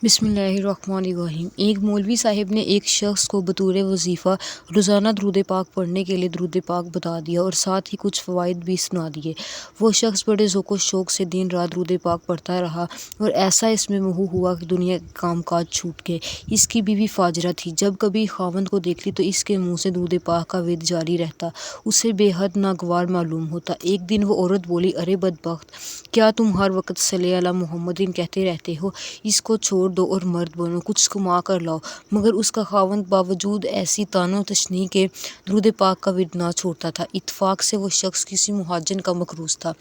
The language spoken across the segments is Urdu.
بسم اللہ الرحمن الرحیم۔ ایک مولوی صاحب نے ایک شخص کو بطور وظیفہ روزانہ درود پاک پڑھنے کے لیے درود پاک بتا دیا اور ساتھ ہی کچھ فوائد بھی سنا دیے۔ وہ شخص بڑے ذوق و شوق سے دن رات درود پاک پڑھتا رہا اور ایسا اس میں محو ہوا کہ دنیا کے کام کاج چھوٹ گئے۔ اس کی بیوی فاجرہ تھی۔ جب کبھی خاوند کو دیکھتی تو اس کے منہ سے درود پاک کا ورد جاری رہتا۔ اسے بے حد ناگوار معلوم ہوتا۔ ایک دن وہ عورت بولی، ارے بدبخت، کیا تم ہر وقت صلی علی محمد کہتے رہتے ہو؟ اس کو چھوڑ دو اور مرد بنو، کچھ کما کر لاؤ۔ مگر اس کا خاوند باوجود ایسی طعن و تشنیع کے درود پاک کا ورد نہ چھوڑتا تھا۔ اتفاق سے وہ شخص کسی مہاجن کا مقروض تھا۔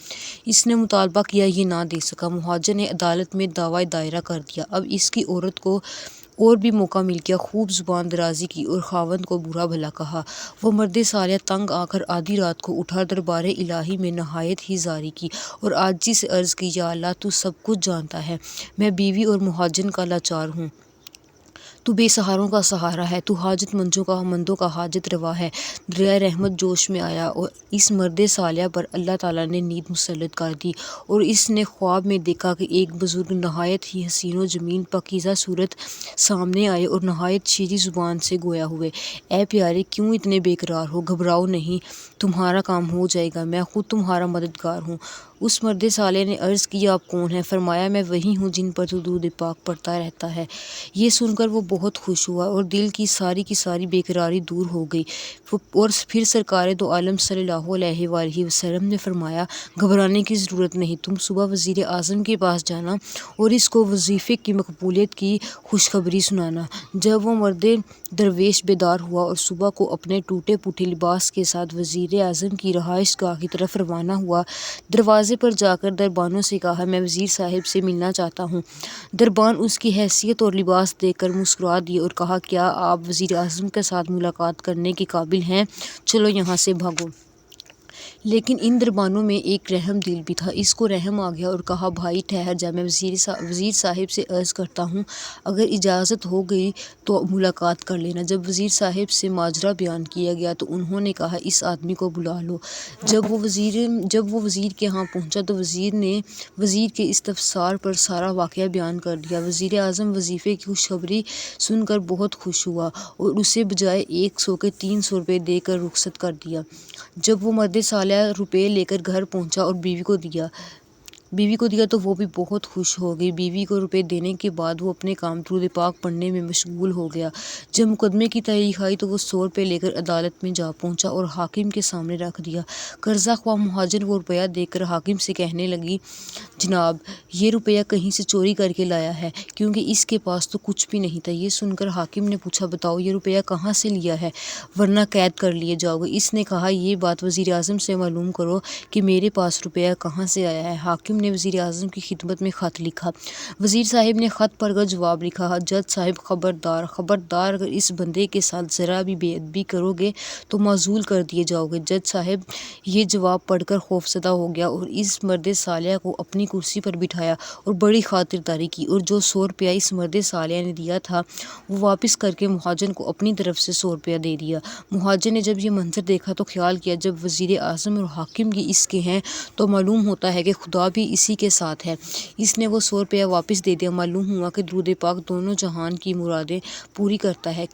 اس نے مطالبہ کیا، یہ نہ دے سکا۔ مہاجن نے عدالت میں دعویٰ دائر کر دیا۔ اب اس کی عورت کو اور بھی موقع مل گیا۔ خوب زبان درازی کی اور خاوند کو برا بھلا کہا۔ وہ مرد صالح تنگ آ کر آدھی رات کو اٹھا، دربار الہی میں نہایت ہی زاری کی اور عاجزی سے عرض کی، یا اللہ، تو سب کچھ جانتا ہے، میں بیوی اور مہاجن کا لاچار ہوں۔ تو بے سہاروں کا سہارا ہے، تو حاجت مندوں کا حاجت روا ہے۔ دریائے رحمت جوش میں آیا اور اس مرد صالح پر اللہ تعالیٰ نے نیند مسلط کر دی اور اس نے خواب میں دیکھا کہ ایک بزرگ نہایت ہی حسین و جمیل پاکیزہ صورت سامنے آئے اور نہایت شیریں زبان سے گویا ہوئے، اے پیارے، کیوں اتنے بے قرار ہو؟ گھبراؤ نہیں، تمہارا کام ہو جائے گا، میں خود تمہارا مددگار ہوں۔ اس مرد صالح نے عرض کی، آپ کون ہیں؟ فرمایا، میں وہی ہوں جن پر تو درود پاک پڑھتا رہتا ہے۔ یہ سن کر وہ بہت خوش ہوا اور دل کی ساری بے قراری دور ہو گئی۔ اور پھر سرکار دو عالم صلی اللہ علیہ وآلہ وسلم نے فرمایا، گھبرانے کی ضرورت نہیں، تم صبح وزیر اعظم کے پاس جانا اور اس کو وظیفے کی مقبولیت کی خوشخبری سنانا۔ جب وہ مرد درویش بیدار ہوا اور صبح کو اپنے ٹوٹے پھوٹے لباس کے ساتھ وزیر اعظم کی رہائش گاہ کی طرف روانہ ہوا، دروازے پر جا کر دربانوں سے کہا، میں وزیر صاحب سے ملنا چاہتا ہوں۔ دربان اس کی حیثیت اور لباس دیکھ کر مسکرا دیے اور کہا، کیا آپ وزیر اعظم کے ساتھ ملاقات کرنے کے قابل ہیں؟ چلو یہاں سے بھاگو۔ لیکن ان دربانوں میں ایک رحم دل بھی تھا۔ اس کو رحم آ گیا اور کہا، بھائی ٹھہر جا، میں وزیر صاحب سے عرض کرتا ہوں، اگر اجازت ہو گئی تو ملاقات کر لینا۔ جب وزیر صاحب سے ماجرا بیان کیا گیا تو انہوں نے کہا، اس آدمی کو بلا لو۔ جب وہ وزیر کے ہاں پہنچا تو وزیر نے وزیر کے استفسار پر سارا واقعہ بیان کر دیا۔ وزیر اعظم وظیفے کی خوشخبری سن کر بہت خوش ہوا اور اسے بجائے 100 کے 300 روپے دے کر رخصت کر دیا۔ جب وہ مرد صالح روپے لے کر گھر پہنچا اور بیوی کو دیا تو وہ بھی بہت خوش ہو گئی۔ بیوی کو روپے دینے کے بعد وہ اپنے کام درود پاک پڑھنے میں مشغول ہو گیا۔ جب مقدمے کی تاریخ آئی تو وہ 100 روپے لے کر عدالت میں جا پہنچا اور حاکم کے سامنے رکھ دیا۔ قرضہ خواہ مہاجن وہ روپیہ دیکھ کر حاکم سے کہنے لگی، جناب، یہ روپیہ کہیں سے چوری کر کے لایا ہے، کیونکہ اس کے پاس تو کچھ بھی نہیں تھا۔ یہ سن کر حاکم نے پوچھا، بتاؤ یہ روپیہ کہاں سے لیا ہے، ورنہ قید کر لیے جاؤ گے۔ اس نے کہا، یہ بات وزیر اعظم سے معلوم کرو کہ میرے پاس روپیہ کہاں سے آیا ہے۔ حاکم نے وزیر اعظم کی خدمت میں خط لکھا۔ وزیر صاحب نے خط پڑھ کر جواب لکھا، جج صاحب، خبردار، اگر اس بندے کے ساتھ ذرا بھی بے ادبی کرو گے تو معزول کر دیے جاؤ گے۔ جج صاحب یہ جواب پڑھ کر خوفزدہ ہو گیا اور اس مرد صالح کو اپنی کرسی پر بٹھایا اور بڑی خاطرداری کی اور جو 100 روپیہ اس مرد صالح نے دیا تھا وہ واپس کر کے مہاجن کو اپنی طرف سے 100 روپیہ دے دیا۔ مہاجن نے جب یہ منظر دیکھا تو خیال کیا، جب وزیر اعظم اور حاکم بھی اس کے ہیں تو معلوم ہوتا ہے کہ خدا بھی اسی کے ساتھ ہے۔ اس نے وہ 100 روپیہ واپس دے دیا۔ معلوم ہوا کہ درود پاک دونوں جہان کی مرادیں پوری کرتا ہے۔